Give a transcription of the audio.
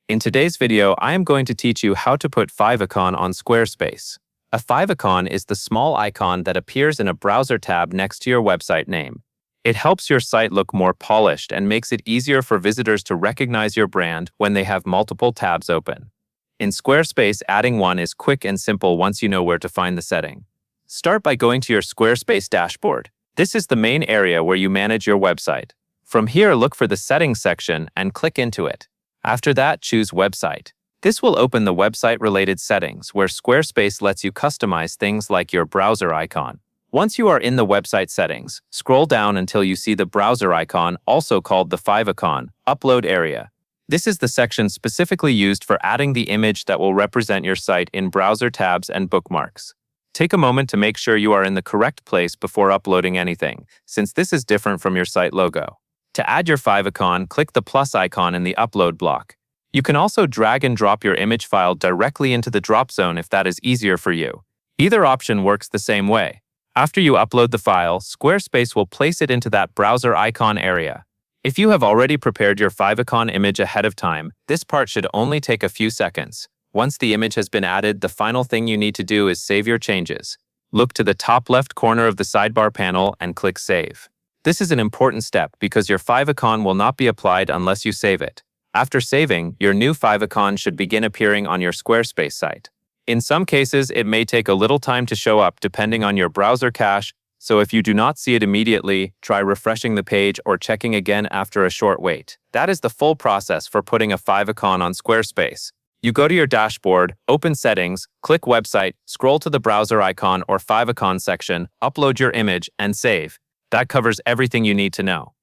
In today's video, I am going to teach you how to put Favicon on Squarespace. A favicon is the small icon that appears in a browser tab next to your website name. It helps your site look more polished and makes it easier for visitors to recognize your brand when they have multiple tabs open. In Squarespace, adding one is quick and simple once you know where to find the setting. Start by going to your Squarespace dashboard. This is the main area where you manage your website. From here, look for the Settings section and click into it. After that, choose Website. This will open the website-related settings where Squarespace lets you customize things like your browser icon. Once you are in the website settings, scroll down until you see the browser icon, also called the favicon, upload area. This is the section specifically used for adding the image that will represent your site in browser tabs and bookmarks. Take a moment to make sure you are in the correct place before uploading anything, since this is different from your site logo. To add your favicon, click the plus icon in the upload block. You can also drag and drop your image file directly into the drop zone if that is easier for you. Either option works the same way. After you upload the file, Squarespace will place it into that browser icon area. If you have already prepared your favicon image ahead of time, this part should only take a few seconds. Once the image has been added, the final thing you need to do is save your changes. Look to the top left corner of the sidebar panel and click Save. This is an important step because your favicon will not be applied unless you save it. After saving, your new favicon should begin appearing on your Squarespace site. In some cases, it may take a little time to show up depending on your browser cache, so if you do not see it immediately, try refreshing the page or checking again after a short wait. That is the full process for putting a favicon on Squarespace. You go to your dashboard, open Settings, click Website, scroll to the browser icon or favicon section, upload your image, and save. That covers everything you need to know.